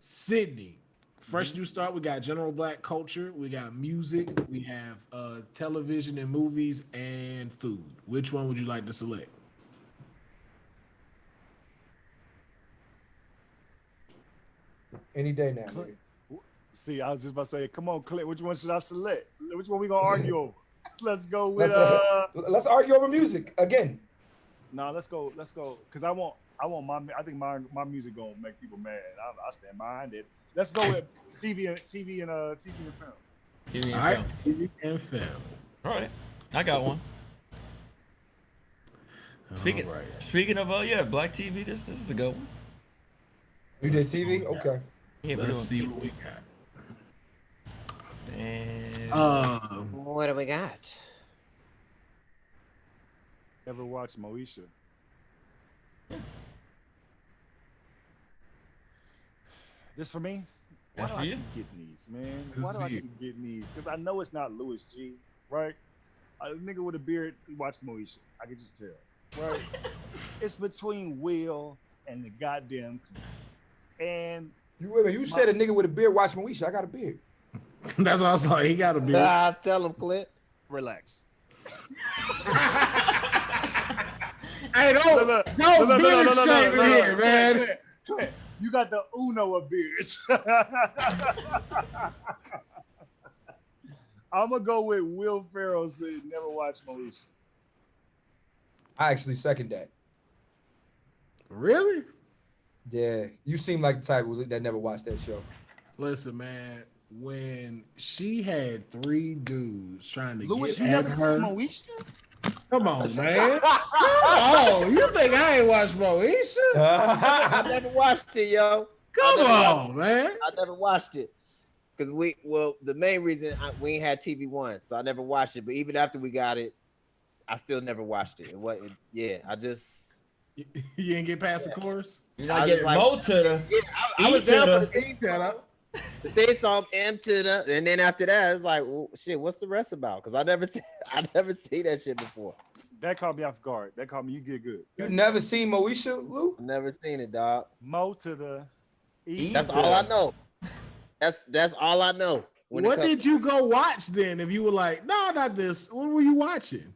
Sydney. Fresh new start. We got general black culture. We got music. We have television and movies and food. Which one would you like to select? Any day now, nigga. See, I was just about to say, come on, Clint, which one should I select? Which one we gonna argue over? Let's go with Let's argue over music again. No, let's go, because I think my music gonna make people mad. I stand behind it. Let's go with TV and film. All right, TV and film. All right, I got one. Speaking of Black TV, this is the good one. You did TV? Okay. Yeah, let's see what we got. And what do we got? Ever watched Moesha? This for me? Why do I keep getting these, man? Why do I keep getting these? Because I know it's not Louis G, right? A nigga with a beard watched Moesha. I can just tell, right? It's between Will and the goddamn Clint. And you said a nigga with a beard watched Moesha. I got a beard. That's what I saw. He got a beard. Tell him, Clint. Relax. Hey, don't beard shaming here, man. Clint, you got the Uno of beards. I'm gonna go with Will Ferrell said never watched Moesha. I actually second that. Really? Yeah, you seem like the type that never watched that show. Listen, man, when she had 3 dudes trying to Louis, get you at never her. seen Moesha? Come on, man. Oh, you think I ain't watched Moesha? I never watched it, yo. Come on, man. I never watched it. Because the main reason we ain't had TV One, so I never watched it. But even after we got it, I still never watched it. I just... You didn't get past the chorus? You're not getting more to the... Yeah, I was down for the theme song. The theme song, M to the... And then after that, it's like, well, shit, what's the rest about? Because I never seen that shit before. That caught me off guard. That caught me, you get good. You never seen Moesha, Lou? Never seen it, dog. Mo to the... E. That's all I know. That's all I know. What did you go watch then? If you were like, no, not this. What were you watching?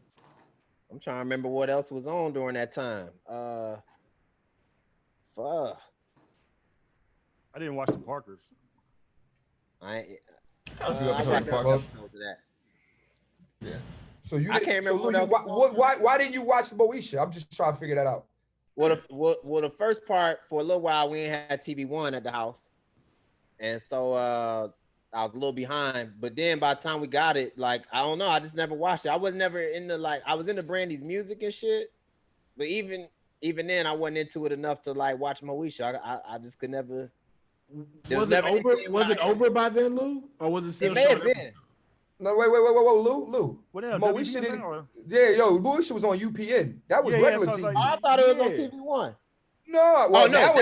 I'm trying to remember what else was on during that time. Fuck. I didn't watch the Parkers. I Parkers. Yeah. So you I can't remember what else. Why didn't you watch Moesha? I'm just trying to figure that out. Well, the first part, for a little while, we ain't had TV One at the house. And so I was a little behind. But then by the time we got it, like, I don't know, I just never watched it. I was never into, like, I was into Brandy's music and shit. But even then, I wasn't into it enough to, like, watch Moesha. I just could never. Was it over? Was it over by then, Lou? Or was it still short? No, wait, Lou. What else? Moesha didn't. Yeah, Moesha was on UPN. That was regular TV. Like, I thought it was on TV One. No, well, no,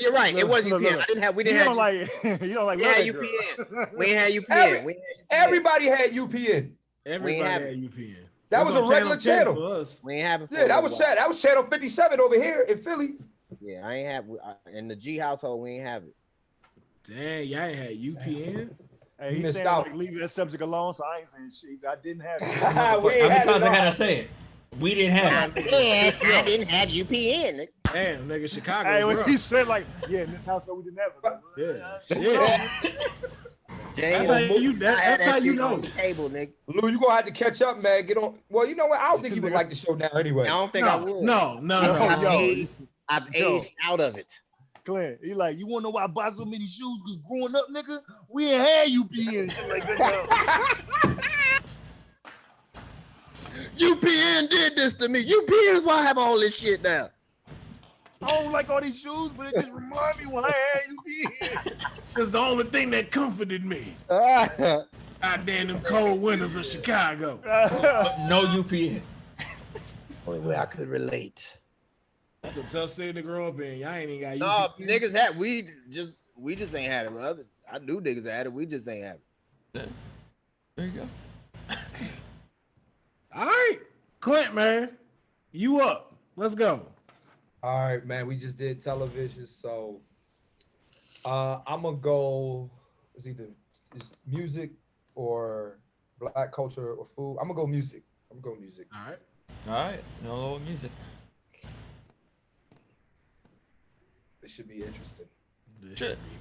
you're right. It was UPN. We didn't have. You don't like. We had UPN. We had UPN. Everybody had UPN. Everybody had UPN. That was a regular channel. We ain't have it. Yeah, that was channel 57 over here in Philly. Yeah, I ain't have in the G household. We ain't have it. Dang, y'all ain't had UPN. Hey, he's saying like, leave that subject alone, so I ain't saying shit. I didn't have it. How many times I gotta say it? We didn't have it. I didn't have UPN. Damn, nigga, Chicago. Hey, when he said like, yeah, in this household we didn't have it. Yeah, shit. James, that's how you know. Table, nigga. Lou, you gonna have to catch up, man. Get on. Well, you know what? I don't think you would like the show now anyway. I don't think I would. No. I've aged out of it. Clint, he like, you wanna know why I buy so many shoes? Because growing up, nigga, we ain't had UPN and shit like that. UPN did this to me. UPN is why I have all this shit now. I don't like all these shoes, but it just remind me when I had UPN. It's the only thing that comforted me. Goddamn them cold winters of Chicago. No UPN. Only way I could relate. That's a tough city to grow up in. Y'all ain't even got UPN. No, niggas had we just ain't had it. I knew niggas had it. We just ain't have it. There you go. All right, Clint, man, you up? Let's go. All right, man. We just did television, so I'm gonna go. It's either music or black culture or food. I'm gonna go music. All right. All right, no music. This should be interesting. This Shit. should be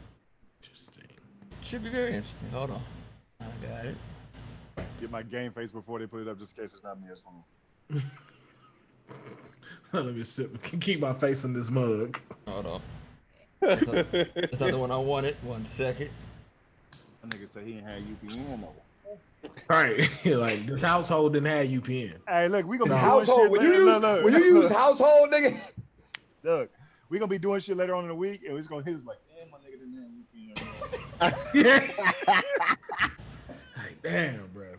interesting. Should be very interesting. Hold on. I got it. Get my game face before they put it up, just in case it's not me. It's phone. Let me keep my face in this mug. Hold on. That's not the one I wanted. 1 second. That nigga said he ain't had UPN though. Right. Like this household didn't have UPN. Hey, look, we gonna be Household. doing shit When you use household, nigga. Look, we gonna be doing shit later on in the week, and we're just gonna hit us like, damn, my nigga didn't have UPN. Like, damn, bro.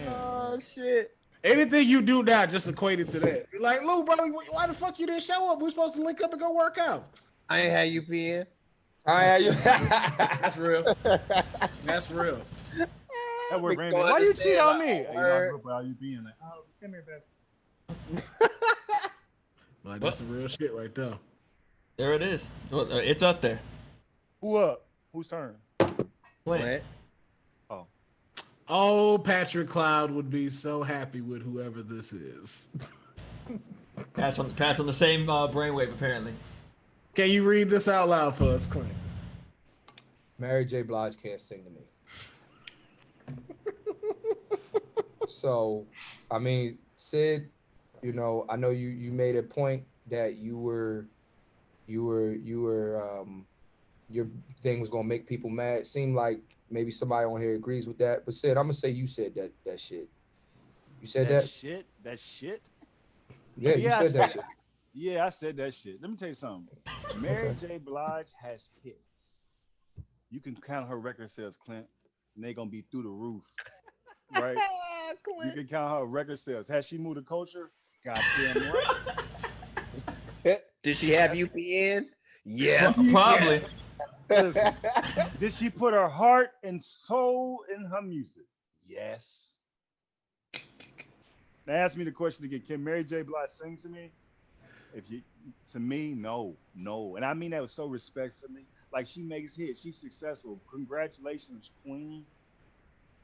Oh shit. Anything you do now just equated to that. You're like, Lou, bro, why the fuck you didn't show up? We're supposed to link up and go work out. I ain't had UPN. All right, That's real. That's real. That word We random. gonna Why you understand cheat on my me? You know, I word. grew up without UPN. Like, oh, come here, baby. Like that's some real shit right there. There it is. Well, it's up there. Who up? Whose turn? Clint. What? Oh, Oh, Patrick Cloud would be so happy with whoever this is. Pat's on the same brainwave apparently. Can you read this out loud for us, Clint? Mary J. Blige can't sing to me. So, I mean, Sid, you know, I know you made a point that your thing was gonna make people mad. Seemed like maybe somebody on here agrees with that. But Sid, I'm gonna say you said that shit. You said that? shit. That shit. Yeah, you I said that shit. Yeah, I said that shit. Let me tell you something. Mary J. Blige has hits. You can count her record sales, Clint, and they gonna be through the roof, right? You can count her record sales. Has she moved the culture? Goddamn right. Did she have UPN? Yes. Probably. Yes. Listen, did she put her heart and soul in her music? Yes. Now ask me the question again. Can Mary J. Blige sing to me? To me, no. And I mean that with so respectfully. Like, she makes hits. She's successful. Congratulations, queen.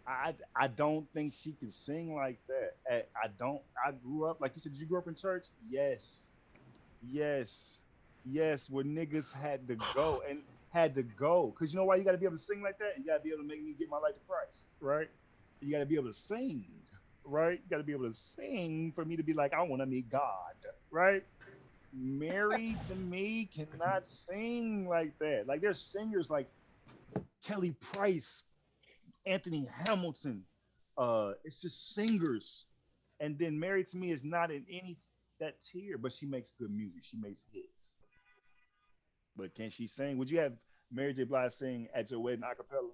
I don't think she can sing like that. I grew up, like you said, did you grow up in church? Yes. Where niggas had to go. Because you know why you got to be able to sing like that? You got to be able to make me get my life to Christ, right? You got to be able to sing, right? You got to be able to sing for me to be like, I want to meet God, right? Mary, to me, cannot sing like that. Like, there's singers like Kelly Price, Anthony Hamilton. It's just singers. And then Mary, to me, is not in any that tier, but she makes good music. She makes hits. But can she sing? Would you have Mary J. Blige sing at your wedding a cappella?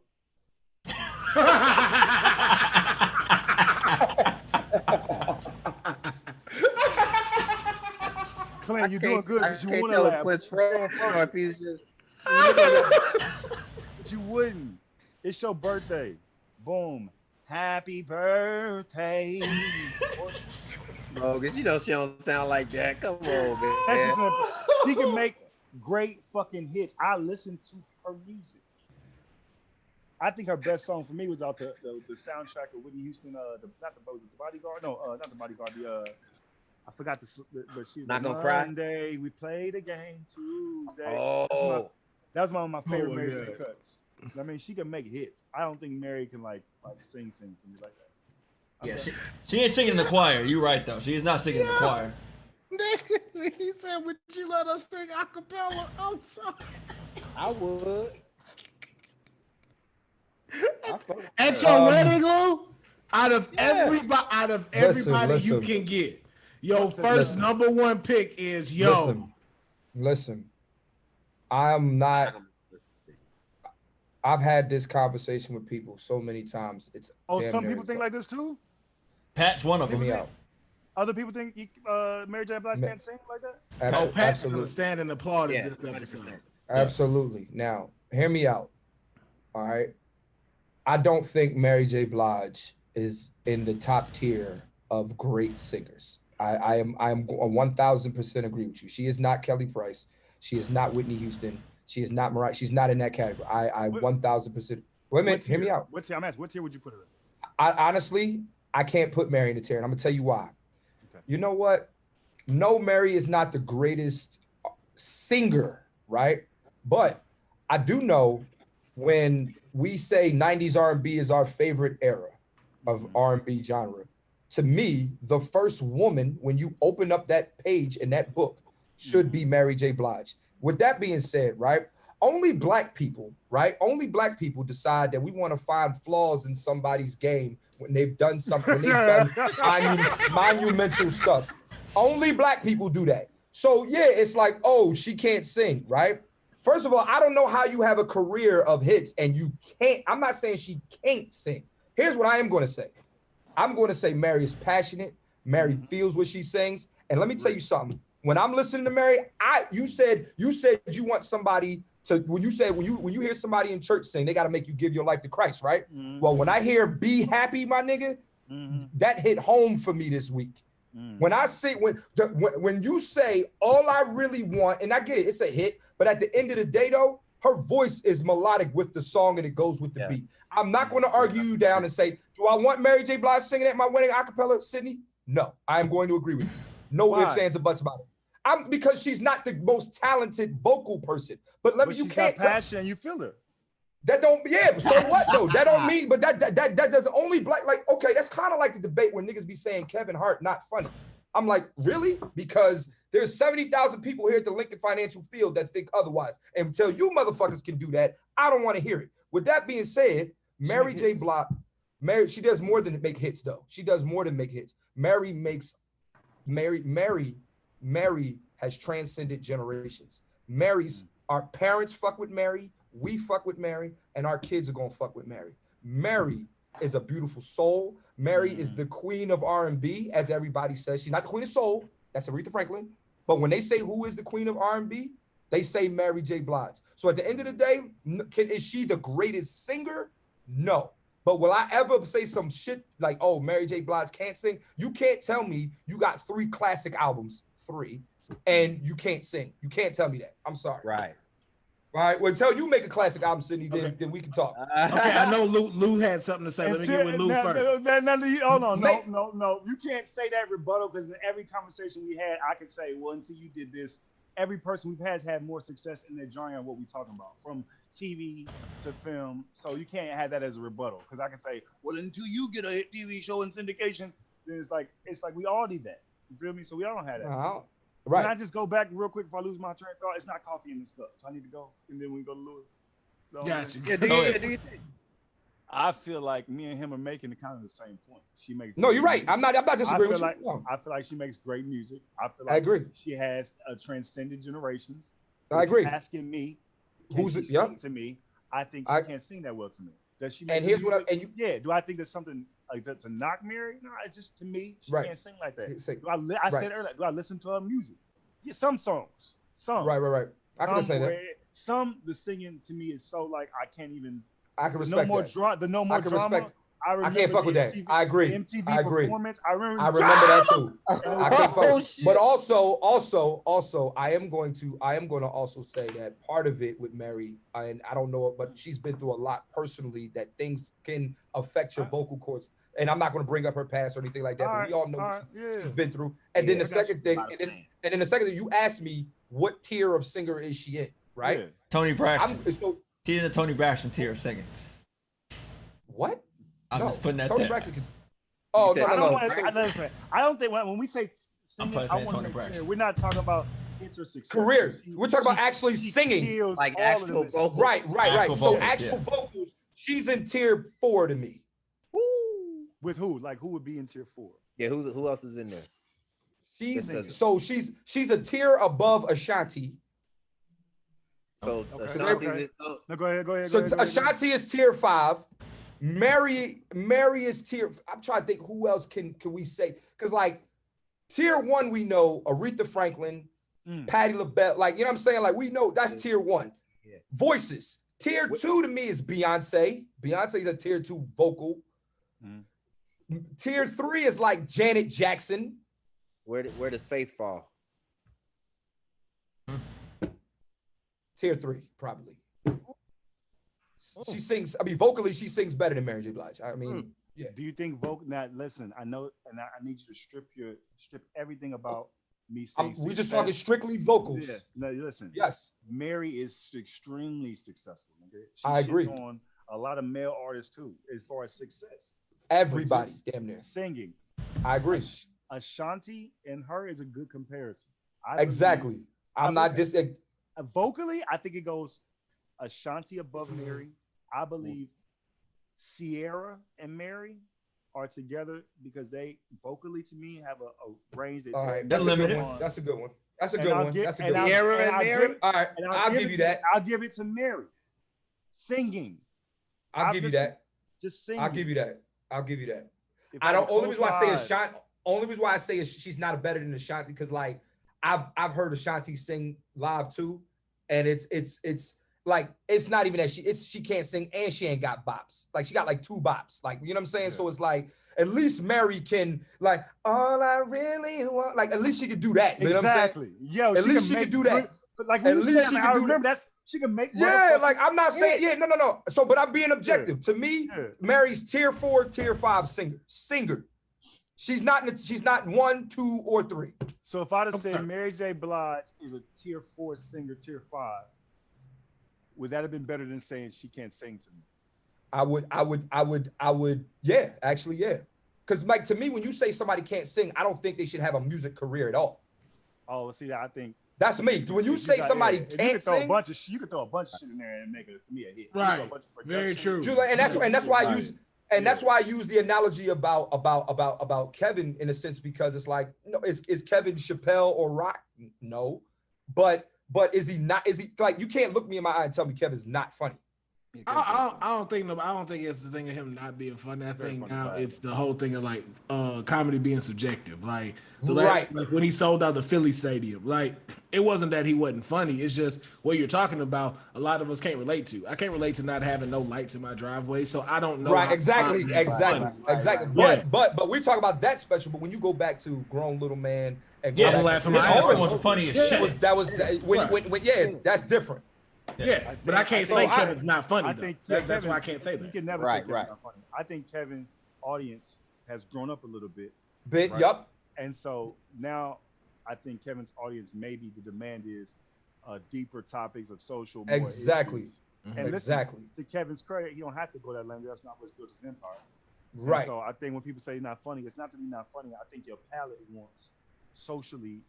Clint, you're doing good because you want to laugh. Clint's from, or if he's just. But you wouldn't. It's your birthday. Boom. Happy birthday. Oh, because you know she don't sound like that. Come on, man. That's just simple. She can make great fucking hits. I listen to her music. I think her best song for me was out the soundtrack of Whitney Houston. Not the Bodyguard. No, not the Bodyguard. I forgot but she's Not like, Gonna Cry? Monday, we played a game Tuesday. Oh. That was one of my favorite Oh, Mary J. yeah. cuts. I mean, she can make hits. I don't think Mary can like sing to me like that. Yeah, she ain't singing in the choir. You're right though. She is not singing in the choir. He said, would you let us sing a cappella? I'm sorry. I would. At your wedding, Lou? Out of everybody you Listen. can get, your first number one pick is Listen. I've had this conversation with people so many times. It's Some people think like this too. Pat's one of Hear them. me out. Other people think Mary J. Blige can't sing like that. Oh, Pat's Absolutely. gonna stand and applaud Yeah, at this episode. 100%. Absolutely. Now, hear me out. All right. I don't think Mary J. Blige is in the top tier of great singers. I'm 1000% agree with you. She is not Kelly Price. She is not Whitney Houston. She is not Mariah. She's not in that category. I 1000%. Wait a minute, hear me out. What tier? I'm asking, what tier would you put her in? I honestly, I can't put Mary in the tier, and I'm gonna tell you why. Okay. You know what? No, Mary is not the greatest singer, right? But I do know when we say 90s R&B is our favorite era of R&B genre, to me, the first woman, when you open up that page in that book, should be Mary J. Blige. With that being said, right? Only black people, right? Only black people decide that we want to find flaws in somebody's game when they've done something, when they've done monumental stuff. Only black people do that. So yeah, it's like, oh, she can't sing, right? First of all, I don't know how you have a career of hits and you can't. I'm not saying she can't sing. Here's what I am going to say. I'm going to say Mary is passionate. Mary feels what she sings. And let me tell you something. When I'm listening to Mary, you said you want somebody to, when you hear somebody in church sing, they got to make you give your life to Christ, right? Well, when I hear "Be Happy," my nigga, that hit home for me this week. When I see when you say all I really want, and I get it, it's a hit, but at the end of the day though, her voice is melodic with the song and it goes with the beat. I'm not going to argue you down and say, do I want Mary J. Blige singing at my wedding a cappella, Sydney? No, I am going to agree with you. No ifs, ands, or buts about it. Because she's not the most talented vocal person. But let me, you can't got passion and you feel it. That don't, yeah, so what though? That don't mean, but that does only black, like, okay, that's kind of like the debate when niggas be saying Kevin Hart not funny. I'm like, really? Because there's 70,000 people here at the Lincoln Financial Field that think otherwise. And until you motherfuckers can do that, I don't want to hear it. With that being said, Mary J. Blige, she does more than make hits though. She does more than make hits. Mary has transcended generations. Our parents fuck with Mary, we fuck with Mary, and our kids are gonna fuck with Mary. Mary is a beautiful soul. Mary is the queen of R&B, as everybody says. She's not the queen of soul, that's Aretha Franklin. But when they say who is the queen of R&B, they say Mary J. Blige. So at the end of the day, is she the greatest singer? No. But will I ever say some shit like, oh, Mary J. Blige can't sing? You can't tell me you got 3 classic albums, 3, and you can't sing. You can't tell me that. I'm sorry. Right. All right. Well, until you make a classic album, Sydney, then we can talk. Okay, I know Lou had something to say. Let me get with Lou first. Hold on. No. You can't say that rebuttal because in every conversation we had, I could say, well, until you did this, every person we've had more success in their journey on what we're talking about, from TV to film. So you can't have that as a rebuttal because I can say, well, until you get a hit TV show in syndication, then it's like we all need that. You feel me? So we all don't have that. Right. Can I just go back real quick before I lose my train of thought? It's not coffee in this cup, so I need to go, and then we go to Lewis. So, Gotcha. Yeah, do you think? I feel like me and him are making kind of the same point. She makes. No, you're right. I'm not disagreeing with you. No. I feel like she makes great music. I agree. She has transcended generations. I agree. Asking me, who's it? Sing to me? I think she can't sing that well to me. Does she? And here's what do I think there's something like that to knock Mary? No, it's just to me, she can't sing like that. I said earlier, do I listen to her music? Yeah, some songs. Some. Right. I can say that. Some, the singing to me is so like I can't even. I can respect that. The no more drama. I can't fuck with that. I agree. MTV I agree. Performance. I remember that too. I can't fuck with. But also, I am going to also say that part of it with Mary, and I don't know, but she's been through a lot personally that things can affect your vocal cords. And I'm not going to bring up her past or anything like that, but we all know what she's been through. And then the second thing, you asked me what tier of singer is she in, right? Yeah. Tony Braxton. She's in the Tony Braxton tier second. What? I'm just putting that Tony there. Braxton can. Oh, no. I don't think when we say singing, we're not talking about hits or success. Career. We're talking about actually singing. Like actual vocals. Right. So actual vocals, she's in tier 4 to me. With who? Like who would be in tier 4? Yeah, who else is in there? She's a tier above Ashanti. So okay. No, go ahead. So Ashanti is tier 5. Mary is tier. I'm trying to think who else can we say? Because like tier 1, we know Aretha Franklin, Patti LaBelle. Like, you know what I'm saying? Like we know that's tier 1. Yeah. Voices. Tier 2 to me is Beyonce. Beyonce is a tier 2 vocal. Tier 3 is like Janet Jackson. Where does Faith fall? tier 3, probably. She sings, I mean, vocally, she sings better than Mary J. Blige. I mean, yeah. Do you think vocal? Now, listen, I know, and I need you to strip everything about me saying. We're just talking strictly vocals. Yes. No, listen. Yes. Mary is extremely successful. Okay? I agree. Shits on a lot of male artists too, as far as success. Everybody, damn near. Singing. I agree. Ashanti and her is a good comparison. Exactly. I'm not just vocally. I think it goes Ashanti above Mary. I believe Sierra and Mary are together because they vocally, to me, have a range that. All right, that's a good one. That's a good one. That's a good one. That's a good one. Sierra and Mary. All right, I'll give you that. I'll give it to Mary. Singing. I'll give you that. Just singing. I'll give you that. I'll give you that. I don't. Only reason why I say Ashanti. Only reason why I say she's not better than Ashanti because like I've heard Ashanti sing live too, and it's like it's not even that she can't sing and she ain't got bops. Like she got like 2 bops. Like you know what I'm saying? Yeah. So it's like at least Mary can like all I really want. Like at least she could do that. You know what I'm saying? Yo, at least she could do that. But like at least she can do that. That's she can make. Yeah, like I'm not saying no. So, but I'm being objective. To me, Mary's tier 4, tier 5 singer. She's not 1, 2, or 3. So if I'd have said Mary J. Blige is a tier 4 singer, tier 5, would that have been better than saying she can't sing to me? I would. Yeah, actually, yeah. Because like to me, when you say somebody can't sing, I don't think they should have a music career at all. Oh, see, I think. That's me. When you say somebody can't sing, you could throw a bunch of shit in there and make it to me a hit. Right. Very true. And that's why I use. And that's why I use the analogy about Kevin in a sense because it's like, you know, is Kevin Chappelle or Rock? No, but is he not? Is he like you can't look me in my eye and tell me Kevin's not funny? I don't think it's the thing of him not being funny. I think now it's the whole thing of like comedy being subjective. Like like when he sold out the Philly Stadium, like it wasn't that he wasn't funny. It's just what you're talking about. A lot of us can't relate to. I can't relate to not having no lights in my driveway, so I don't know. Right, exactly. But we talk about that special. But when you go back to Grown Little Man and I'm laughing. It's the funniest shit. That's different. Yeah, but I can't say Kevin's not funny. I think that's why I can't say that. You can never say Kevin's not funny. I think Kevin's audience has grown up a little bit. Yup. And so now I think Kevin's audience, maybe the demand is deeper topics of social. Exactly. And listen, to Kevin's credit, he don't have to go that lane. That's not what's built his empire. Right. And so I think when people say he's not funny, it's not that he's not funny. I think your palate wants socially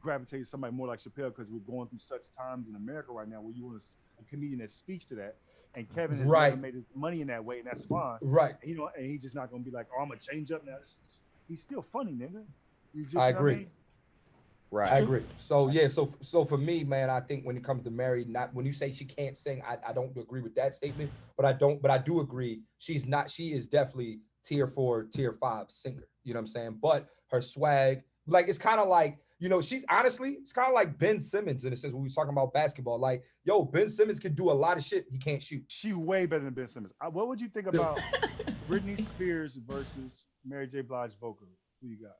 gravitate to somebody more like Chappelle because we're going through such times in America right now where you want a comedian that speaks to that. And Kevin has never made his money in that way, and that's fine. Right. And, and he's just not gonna be like, oh, I'm gonna change up now. He's still funny, nigga. I agree. Right. I agree. So yeah, so for me, man, I think when it comes to Mary, not when you say she can't sing, I don't agree with that statement, but I do agree she is definitely tier 4, tier 5 singer. You know what I'm saying? But her swag, like it's kind of like, you know, it's kind of like Ben Simmons in a sense when we were talking about basketball. Like, yo, Ben Simmons can do a lot of shit. He can't shoot. She way better than Ben Simmons. What would you think about Britney Spears versus Mary J. Blige vocally? Who you got?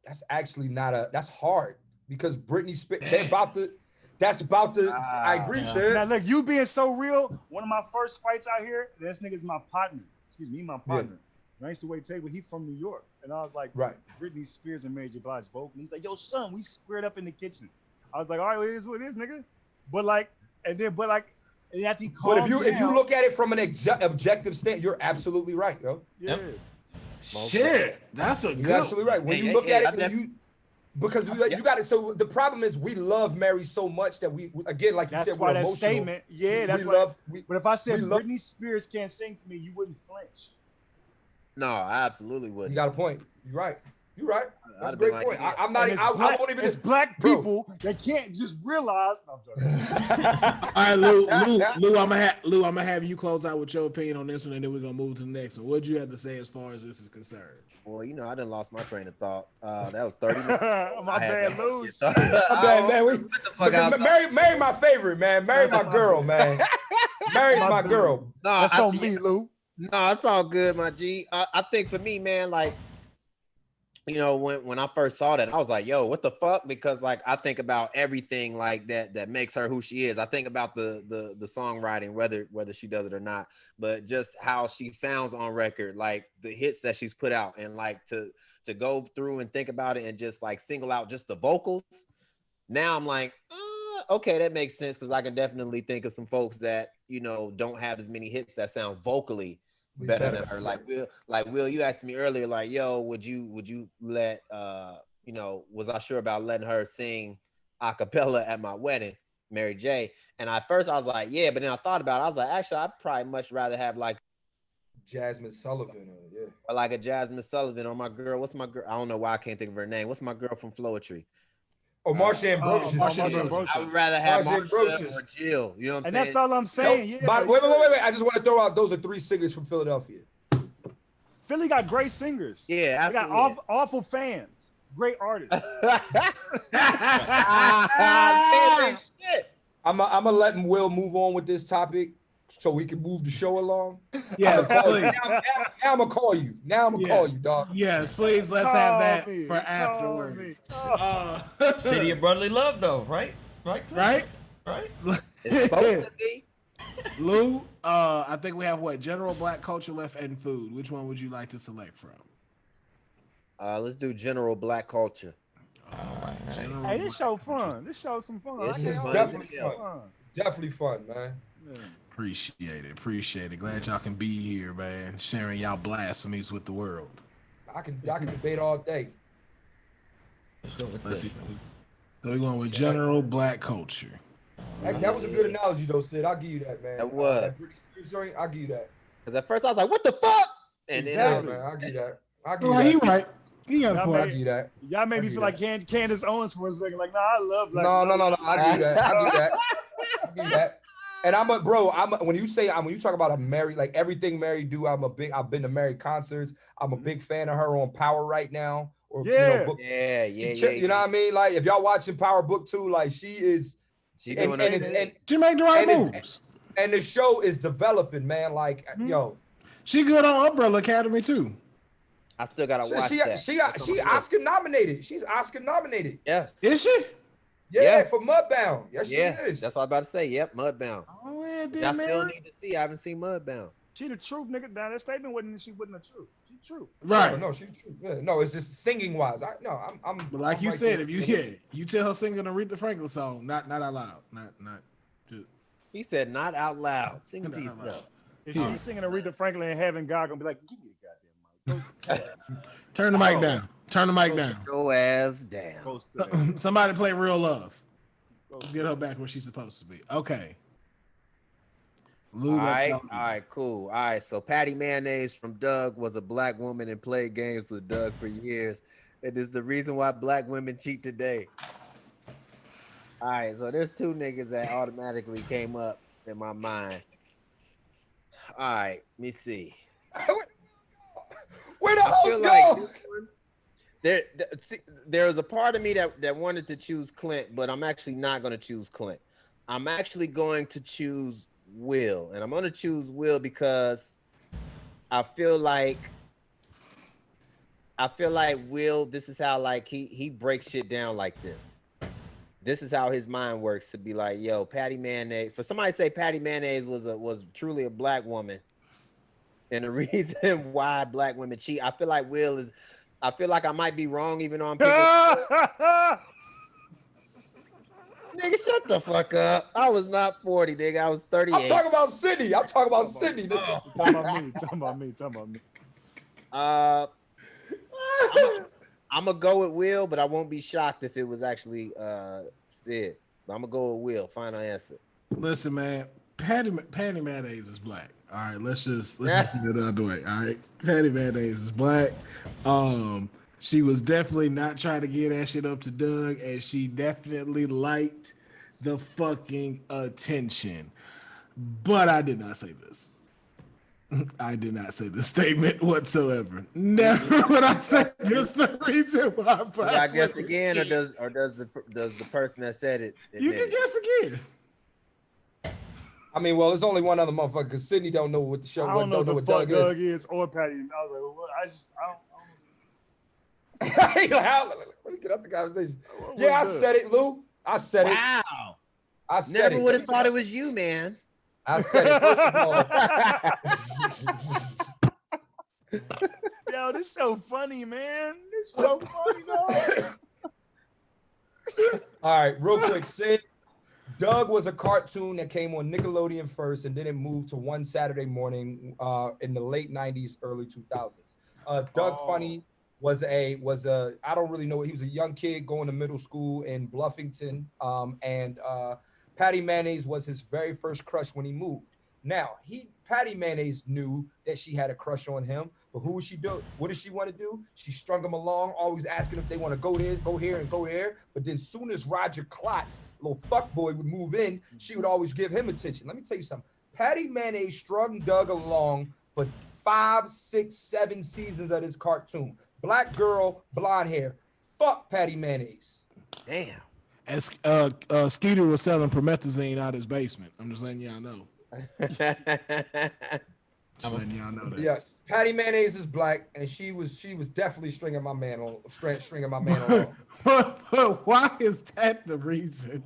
That's actually that's hard because Britney Spears, I agree, Shad. Now, look, you being so real, one of my first fights out here, this nigga's my partner. My partner. Yeah. I used to wait table. He from New York, and I was like, Britney Spears and Mary J. Blige both. And he's like, yo, son, we squared up in the kitchen. I was like, all right, well, it is what it is, nigga. But after he calmed down, if you look at it from an objective stand, you're absolutely right, yo. Yeah. Shit, that's a good. You're absolutely right. When you look at it, because you got it. So the problem is we love Mary so much that we again, like you said, we're emotional. Statement. Yeah, that's why. But if I said Britney Spears can't sing to me, you wouldn't flinch. No, I absolutely wouldn't. You got a point. You're right. That's a great point. I won't even. It's black people that can't just realize. No, all right, Lou, I'm gonna have you close out with your opinion on this one, and then we're gonna move to the next one. What'd you have to say as far as this is concerned? Well, you know, I done lost my train of thought. That was 30 minutes. My bad, Lou. My bad, man. Mary, my favorite, man. Mary, my girl, man. Mary's my girl. No, that's on me, Lou. No, it's all good, my G. I think for me, man, like you know, when I first saw that, I was like, yo, what the fuck? Because like I think about everything like that makes her who she is. I think about the songwriting, whether she does it or not, but just how she sounds on record, like the hits that she's put out, and like to go through and think about it and just like single out just the vocals. Now I'm like, okay, that makes sense, because I can definitely think of some folks that, you know, don't have as many hits that sound vocally better than her. Like Will, you asked me earlier, like, yo, would you let you know, was I sure about letting her sing a cappella at my wedding, Mary J? And at first I was like, yeah, but then I thought about it. I was like, actually, I'd probably much rather have like Jasmine Sullivan, or like a Jasmine Sullivan, or my girl. What's my girl? I don't know why I can't think of her name. What's my girl from Floetry? Oh, Marsha Ambrosius. Marsha I would rather have Marsha Marsha or Jill. You know what I'm saying? And that's all I'm saying. Nope. Yeah. Wait. I just want to throw out, those are 3 singers from Philadelphia. Philly got great singers. Yeah, they absolutely. got awful fans. Great artists. Shit. I'm gonna let Will move on with this topic so we can move the show along. Yes, please. Now I'm gonna call you. Now I'm gonna call you, dog. Yes, please. Let's have that for afterwards. City of brotherly love, though, right? Right. It's supposed to be. Lou, I think we have what, general black culture left and food. Which one would you like to select from? Let's do general black culture. Hey, this show fun. This show some fun. This is definitely fun. Definitely fun, man. Yeah. Appreciate it. Glad y'all can be here, man. Sharing y'all blasphemies with the world. I can debate all day. Let's see. So we're going with general black culture. That was a good analogy, though, Sid. I'll give you that, man. That was. I'll give you that. Because at first I was like, what the fuck? And Exactly. Man, I'll give you that. He right. He got a Y'all point. I'll give you that. Y'all made me feel like Candace Owens for a second. Like, nah, I love black. No. I'll give you that. I'll give you that. And when you talk about a Mary, like everything Mary do, I've been to Mary concerts. I'm a big fan of her on Power right now. Or Yeah. you know, yeah. You know what I mean? Like if y'all watching Power Book 2, like she is, She make the right moves. And the show is developing, man. Like yo, she good on Umbrella Academy too. I still gotta watch that. She Oscar nominated. She's Oscar nominated. Yes. Is she? Yeah, for Mudbound. Yes, she is. That's all I'm about to say. Yep, Mudbound. Oh yeah, I still need to see. I haven't seen Mudbound. She the truth, nigga. That statement wasn't the truth. She true. Right. No, she's true. Yeah, no, it's just singing wise. I'm But like I'm you right said, there. if you tell her singing an Aretha Franklin song, not out loud, not just. He said, not out loud. Sing Not to out yourself. loud. If she's singing Aretha Franklin in heaven, God gonna be like, give me the goddamn mic. Turn the mic down. Turn the mic down. Go ass down. Somebody play Real Love. Let's get her back where she's supposed to be. Okay. Lou, All right, cool. All right, so Patty Mayonnaise from Doug was a black woman and played games with Doug for years. It is the reason why black women cheat today. All right, so there's 2 niggas that automatically came up in my mind. All right, let me see. Where the host go? There was a part of me that wanted to choose Clint, but I'm actually not going to choose Clint. I'm actually going to choose Will, and I'm going to choose Will because I feel like Will, this is how like he breaks shit down like this. This is how his mind works, to be like, yo, Patty Mayonnaise. For somebody to say Patty Mayonnaise was truly a black woman, and the reason why black women cheat, I feel like Will is. I feel like I might be wrong, even on people. Nigga, shut the fuck up. I was not 40, nigga. I was 38. I'm talking about Sydney. Nigga. Talking about me. I'm gonna go with Will, but I won't be shocked if it was actually Sid. But I'm gonna go with Will. Final answer. Listen, man. Patty Mayonnaise is black. All right, let's just get it out of the way. All right, Patty Mayonnaise is black. She was definitely not trying to get that shit up to Doug, and she definitely liked the fucking attention. But I did not say this. I did not say this statement whatsoever. Never would I say this. The reason why. I guess again, or does the person that said it? You can guess again. I mean, well, there's only one other motherfucker because Sydney don't know what the show. I don't know what the fuck Doug is or Patty. I was like, well, I don't. Let me get up the conversation. Yeah, I said it, Lou. I said it. Wow. I said Never would have thought it was you, man. I said it. First of all, Yo, this so funny, man. This so funny, dog. all right, real quick, Sid. Doug was a cartoon that came on Nickelodeon first, and then it moved to one Saturday morning in the late 90s, early 2000s. Doug Funny was a I don't really know. He was a young kid going to middle school in Bluffington, and Patty Mayonnaise was his very first crush when he moved. Now, Patty Mayonnaise knew that she had a crush on him, but who was she do? What did she want to do? She strung him along, always asking if they want to go there, go here, and go there. But then soon as Roger Klotz, little fuckboy, would move in, she would always give him attention. Let me tell you something. Patty Mayonnaise strung Doug along for 5, 6, 7 seasons of this cartoon. Black girl, blonde hair. Fuck Patty Mayonnaise. Damn. And Skeeter was selling promethazine out his basement. I'm just letting y'all know. Just letting y'all know that. Yes, Patty Mayonnaise is black, and she was definitely stringing my man along. Why is that the reason?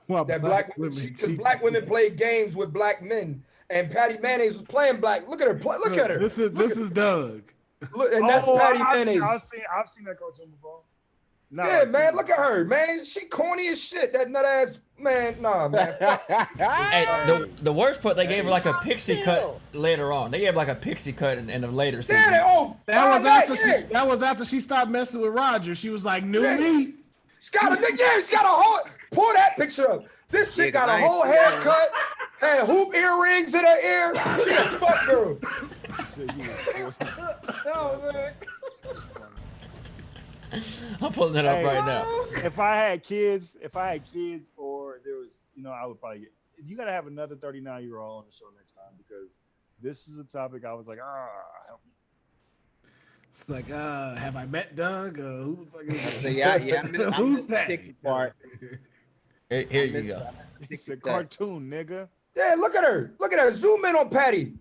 Why That because black women play games with black men, and Patty Mayonnaise was playing black. Look at her play. Look at her. This is Doug. Look, and that's Patty Mayonnaise. I've seen that cartoon before. No, Yeah, man, look at her, man. She corny as shit. That nut ass man. Nah, man. Hey, the worst part, they gave her like a pixie cut later on. They gave like a pixie cut in a later season. Yeah, that was after she stopped messing with Roger. She was like, new me. She got a whole. Pull that picture up. This shit got a whole haircut, had hoop earrings in her ear. She a fuck girl. Oh, man. I'm pulling it up right now. If I had kids, or there was, I would probably you got to have another 39-year-old on the show next time, because this is a topic I was like, help me. It's like, have I met Doug? Who the fuck is that? So I missed the TikTok part. Here you go. It's a cartoon, nigga. Yeah, look at her. Look at her. Zoom in on Patty.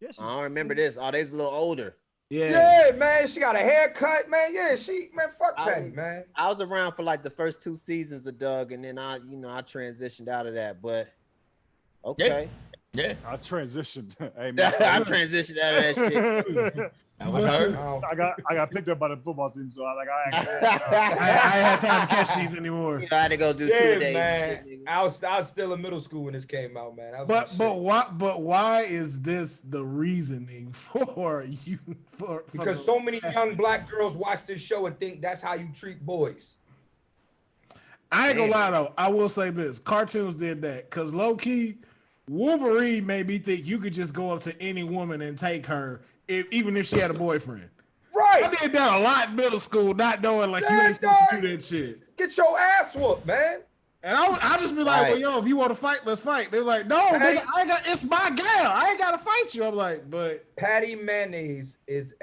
I don't remember this. Oh, they's a little older. Yeah, man. She got a haircut, man. Yeah, fuck Patty, man. I was around for like the first 2 seasons of Doug, and then I transitioned out of that. But okay. Yeah. I transitioned. Hey, man. I transitioned out of that shit. I got picked up by the football team, so I had time to catch these anymore. I had to go do 2 a day. Man. I was still in middle school when this came out, man. But why is this the reasoning for you? Because so many young black girls watch this show and think that's how you treat boys. I ain't gonna lie though. I will say this: cartoons did that because low key, Wolverine made me think you could just go up to any woman and take her. Even if she had a boyfriend. Right. I did that a lot in middle school, not knowing like you ain't supposed to do that shit. Get your ass whooped, man. And I just be like, well, yo, if you want to fight, let's fight. They're like, no, nigga, it's my gal. I ain't gotta fight you. I'm like, but Patty Mayonnaise is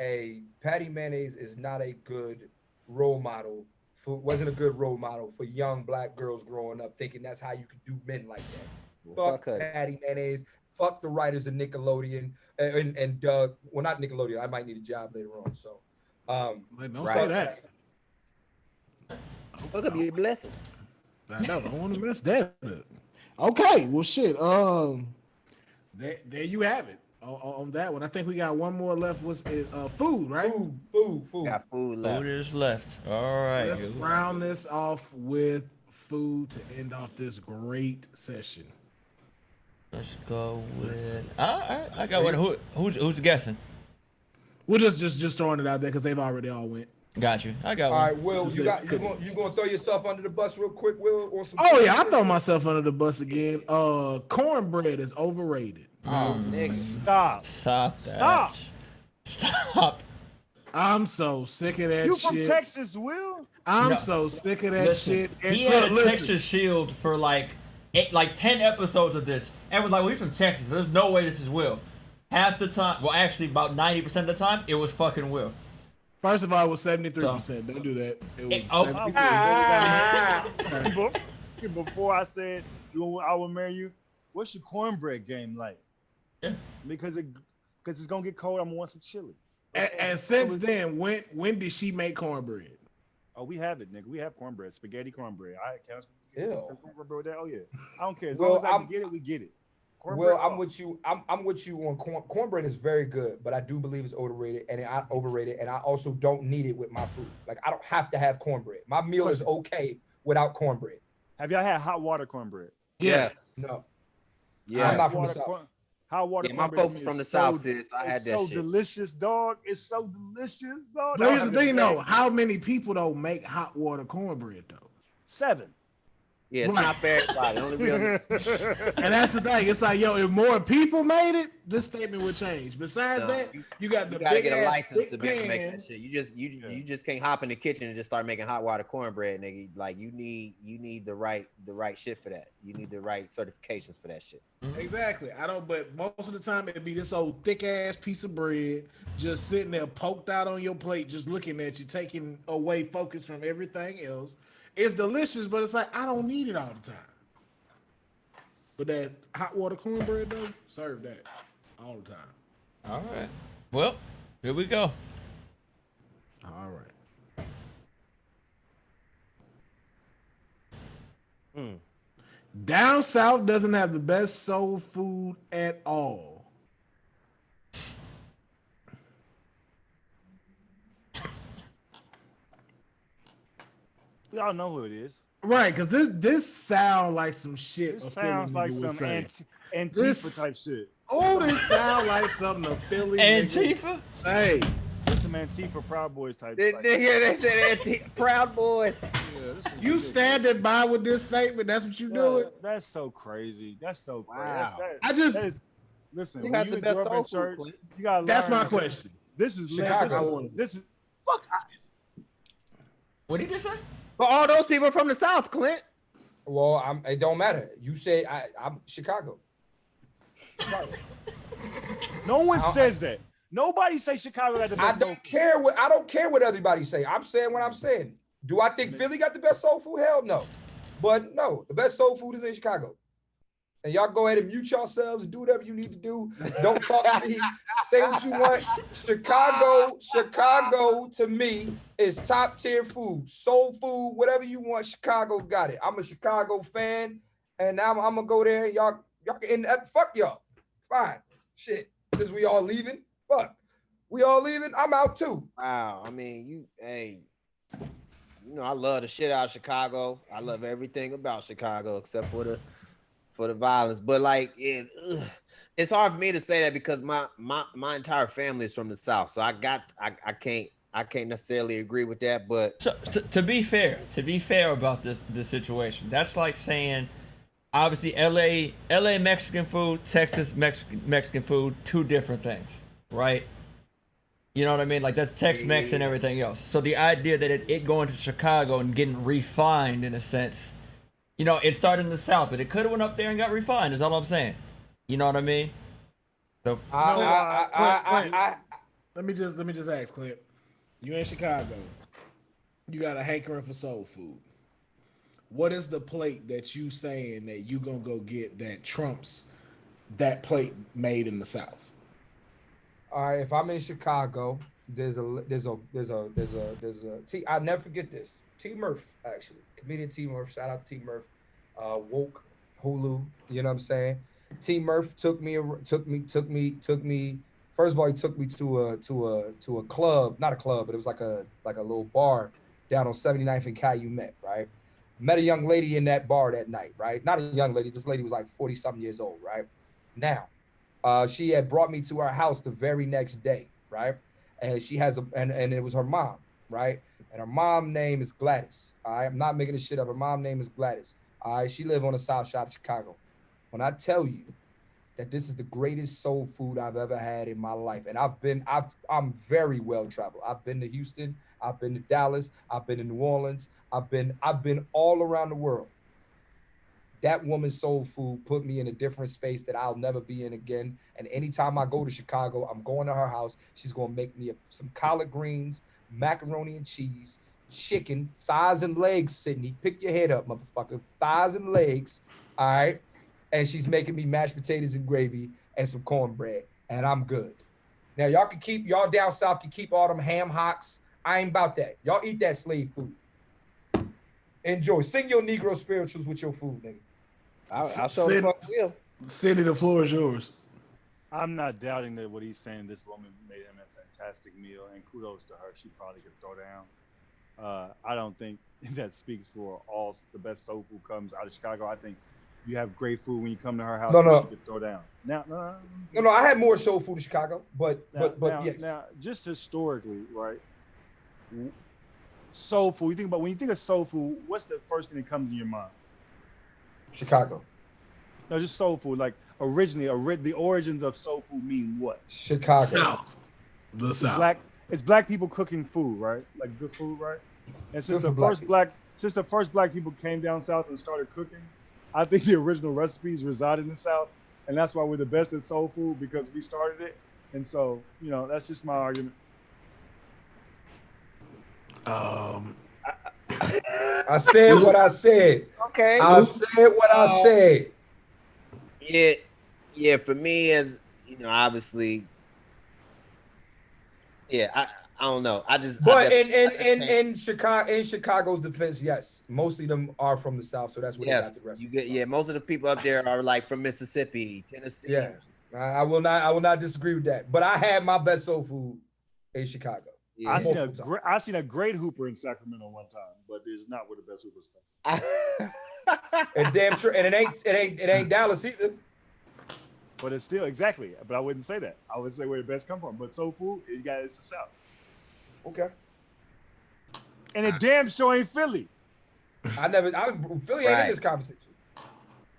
not a good role model. Wasn't a good role model for young black girls growing up thinking that's how you could do men like that. Well, fuck Patty Mayonnaise. Fuck the writers of Nickelodeon and Doug. Well, not Nickelodeon. I might need a job later on. So, don't say that. Look up your blessings. I know. Don't want to mess that up. Okay. Well, shit. There you have it. On that one, I think we got one more left. What's food, right? Food. Got food left. Food is left. All right. Let's round this off with food to end off this great session. Let's go with. I got one. Who's guessing? We're just throwing it out there because they've already all went. Got you. I got one. All right, Will, you gonna throw yourself under the bus real quick, Will? Or some I throw myself under the bus again. Cornbread is overrated. Stop. I'm so sick of that shit. You from Texas, Will? I'm so sick of that shit. And he had a Texas Shield for like 10 episodes of this. Everyone's like, we from Texas. There's no way this is Will. Half the time, well, actually about 90% of the time, it was fucking Will. First of all, it was 73%. Don't do that. It was 73%. Before I said I will marry you, what's your cornbread game like? Yeah. Because it's gonna get cold. I'm gonna want some chili. And since then, when did she make cornbread? Oh, we have it, nigga. We have cornbread, spaghetti cornbread. I can't Ew. cornbread with that. Oh yeah, I don't care. As Well, long as I can get it, we get it. Cornbread, Well, I'm with you. I'm with you on cornbread is very good, but I do believe it's overrated, and I also don't need it with my food. Like I don't have to have cornbread. My meal is okay without cornbread. Have y'all had hot water cornbread? Yes. No. Yeah. I'm not from the South. Hot water Yeah, my cornbread folks from the so, South, sis. I had it's that so shit. delicious, dog. It's so delicious, dog. But here's the thing, though. How many people though make hot water cornbread though? 7. Yeah, it's not for everybody. Only real. And that's the thing. It's like, yo, if more people made it, this statement would change. Besides that, you got the gotta big get a ass license to be able to pan. make that shit. You just can't hop in the kitchen and just start making hot water cornbread, nigga. Like you need the right shit for that. You need the right certifications for that shit. Exactly. But most of the time it'd be this old thick ass piece of bread just sitting there poked out on your plate, just looking at you, taking away focus from everything else. It's delicious, but it's like I don't need it all the time. But that hot water cornbread though, serve that all the time. All right. Well, here we go. All right. Down south doesn't have the best soul food at all. Y'all know who it is. Right, because this sound like some shit. This sounds like some Antifa type shit. Oh, this sound like something a Philly Antifa? Hey. This some Antifa Proud Boys type. Nigga, they said Proud Boys. Yeah, you standing by with this statement? That's what you doing? That's so crazy. That's so crazy. Wow. Listen. You When got you the best grew up in soul church, food. you gotta That's learn my question. This is Chicago. This is fuck. What did you just say? But all those people are from the South, Clint. Well, it don't matter. You say I'm Chicago. No one says that. Nobody say Chicago got the best. I don't care what everybody say. I'm saying what I'm saying. Do I think Philly got the best soul food? Hell no. But no, the best soul food is in Chicago. And y'all go ahead and mute yourselves, do whatever you need to do. Don't talk to me. Say what you want. Chicago to me is top tier food. Soul food, whatever you want, Chicago got it. I'm a Chicago fan, and I'm gonna go there. Y'all can fuck y'all. Fine. Shit. Since we all leaving, fuck. We all leaving, I'm out too. Wow. I mean, I love the shit out of Chicago. I love everything about Chicago except for the violence. But like it's hard for me to say that because my entire family is from the South. So I can't necessarily agree with that. But So, to be fair about this situation, that's like saying obviously LA Mexican food, Texas Mexican food, two different things, right? You know what I mean? Like that's Tex-Mex and everything else. So the idea that it going to Chicago and getting refined in a sense, it started in the South, but it could have went up there and got refined. Is all I'm saying. You know what I mean? So let me just ask, Clint. You in Chicago? You got a hankering for soul food. What is the plate that you saying that you gonna go get that trumps that plate made in the South? All right, if I'm in Chicago, there's a I'll never forget this. T Murph, actually. Comedian T Murph, shout out T Murph. Woke Hulu, you know what I'm saying? T Murph took me first of all, he took me to a club, not a club, but it was like a little bar down on 79th and Calumet, right? Met a young lady in that bar that night, right? Not a young lady, this lady was like 40-something years old, right? Now, she had brought me to her house the very next day, right? And she has and it was her mom, right? And her mom name is Gladys. All right, I'm not making this shit up. Her mom name is Gladys. All right, she lived on the south side of Chicago. When I tell you that this is the greatest soul food I've ever had in my life, and I'm very well traveled. I've been to Houston, I've been to Dallas, I've been to New Orleans, I've been all around the world. That woman's soul food put me in a different space that I'll never be in again. And anytime I go to Chicago, I'm going to her house. She's going to make me some collard greens, macaroni and cheese, chicken, thighs and legs, Sydney. Pick your head up, motherfucker. Thighs and legs, all right? And she's making me mashed potatoes and gravy and some cornbread, and I'm good. Now y'all down south can keep all them ham hocks. I ain't about that. Y'all eat that slave food. Enjoy. Sing your Negro spirituals with your food, nigga. I'll show the fuck will. Sydney, the floor is yours. I'm not doubting that what he's saying. This woman made him a fantastic meal, and kudos to her. She probably could throw down. I don't think that speaks for all the best soul food comes out of Chicago. I think you have great food when you come to her house. No. She could throw down. No. I had more soul food in Chicago, but yes. Now, just historically, right? Soul food. When you think of soul food, what's the first thing that comes in your mind? Chicago. No, just soul food. Like originally, the origins of soul food mean what? Chicago. South. The South. It's black people cooking food, right? Like good food, right? And since the first black people came down south and started cooking, I think the original recipes reside in the South, and that's why we're the best at soul food, because we started it. And so, that's just my argument. I said what I said. Okay. I said what I said. Yeah. For me, as obviously, I don't know. But in Chicago's defense, yes, most of them are from the South, so that's where they got the recipe. Most of the people up there are like from Mississippi, Tennessee. Yeah, I will not disagree with that. But I had my best soul food in Chicago. Yeah. I seen a great hooper in Sacramento one time, but it's not where the best hoopers come. And damn sure, and it ain't Dallas either. But it's still exactly. But I wouldn't say that. I would say where the best come from. But soul food, it's the South. Okay. And it damn sure ain't Philly. Philly ain't in this conversation.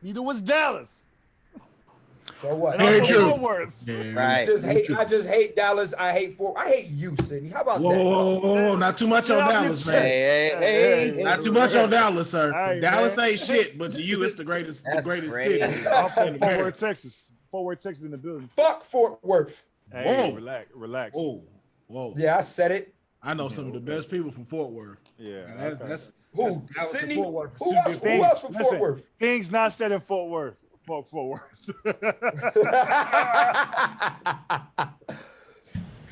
Neither was Dallas. So what? Very true. Right. I just hate Dallas. I hate you, Sydney. How about that? Whoa, not too much on Dallas, man. Hey. Not too much on Dallas, sir. Hey, Dallas man. ain't shit, but to you, it's the greatest city. I'm from Fort Worth, Texas. Fort Worth, Texas in the building. Fuck Fort Worth. Hey, relax. Whoa. Yeah, I said it. I know some of the best people from Fort Worth. Yeah. That's Sydney? Fort Worth. Who else from Fort Worth? Things not said in Fort Worth. Fort Worth.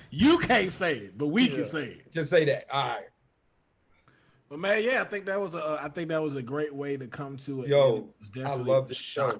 You can't say it, but we can say it. Just say that. All right. But man, I think that was a great way to come to it. Yo, I love this show. I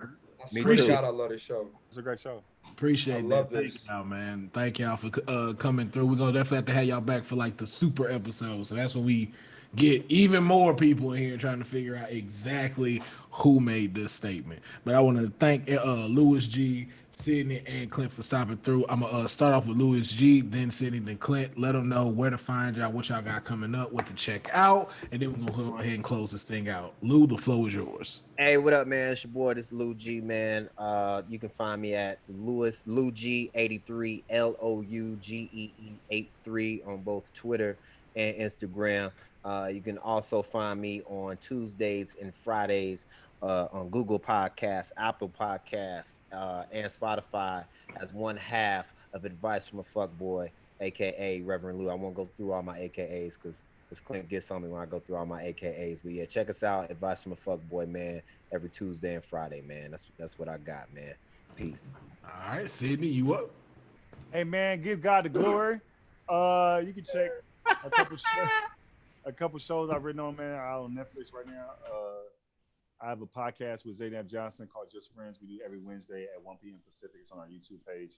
love this show. It's a great show. Appreciate that. Thank y'all, man. Thank y'all for coming through. We're gonna definitely have to have y'all back for like the super episode. So that's when we get even more people in here trying to figure out exactly who made this statement. But I want to thank Louis G, Sydney, and Clint for stopping through. I'm gonna start off with Louis G, then Sydney, then Clint. Let them know where to find y'all, what y'all got coming up, what to check out, and then we're gonna go ahead and close this thing out. Lou, the flow is yours. Hey, what up, man? It's your boy, this Lou G, man. You can find me at Lou G 83, LOUGEE 83 on both Twitter and Instagram. You can also find me on Tuesdays and Fridays on Google Podcasts, Apple Podcasts, and Spotify as one half of Advice from a Fuckboy, aka Reverend Lou. I won't go through all my AKAs because Clint gets on me when I go through all my AKAs. But yeah, check us out, Advice from a Fuckboy, man, every Tuesday and Friday, man. That's what I got, man. Peace. All right, Sydney, you up? Hey, man, give God the glory. You can check a couple shows I've written on, man, out on Netflix right now. I have a podcast with Zaynab Johnson called Just Friends. We do every Wednesday at 1 p.m. Pacific. It's on our YouTube page.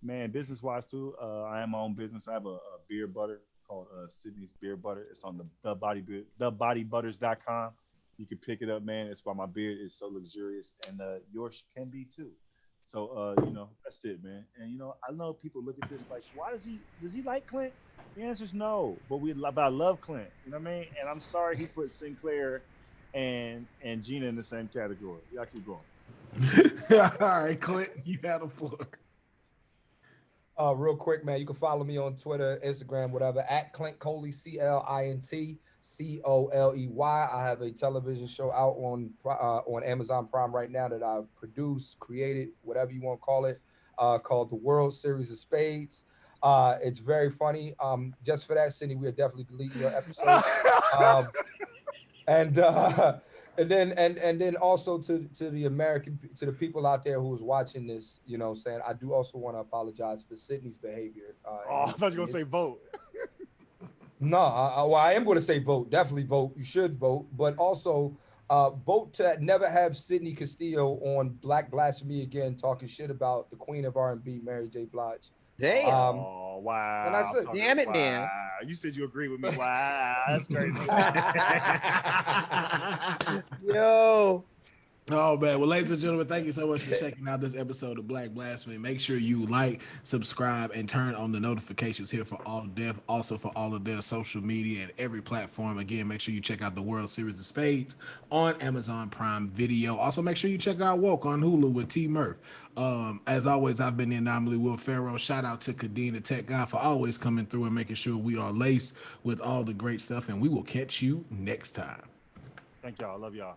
Man, business-wise, too, I am my own business. I have a beer butter called Sydney's Beer Butter. It's on thebodybutters.com. You can pick it up, man. It's why my beard is so luxurious, and yours can be, too. So, that's it, man. And, I know people look at this like, why does he like Clint? The answer is no, but I love Clint. You know what I mean? And I'm sorry he put Sinclair and Gina in the same category. Y'all keep going. All right, Clint, you had the floor. Real quick, man, you can follow me on Twitter, Instagram, whatever, at Clint Coley, CLINT COLEY. I have a television show out on Amazon Prime right now that I produced, created, whatever you want to call it, called The World Series of Spades. It's very funny. Just for that, Cindy, we are definitely deleting your episode. And And then also to the people out there who's watching this, you know what I'm saying, I do also want to apologize for Sydney's behavior. I thought you were going to say vote. No, well, I am going to say vote. Definitely vote. You should vote. But also vote to never have Sydney Castillo on Black Blasphemy again, talking shit about the queen of R&B, Mary J. Blige. Damn. Oh, wow. And I said, damn it, man. You said you agree with me. Wow, that's crazy. Yo. Oh man, well, ladies and gentlemen, thank you so much for checking out this episode of Black Blasphemy. Make sure you like, subscribe, and turn on the notifications here for All of Death, also for all of their social media and every platform. Again, make sure you check out the World Series of Spades on Amazon Prime Video. Also, make sure you check out Woke on Hulu with T Murph. As always, I've been the Anomaly Will Ferrell. Shout out to Kadeen, the tech guy, for always coming through and making sure we are laced with all the great stuff. And we will catch you next time. Thank y'all. Love y'all.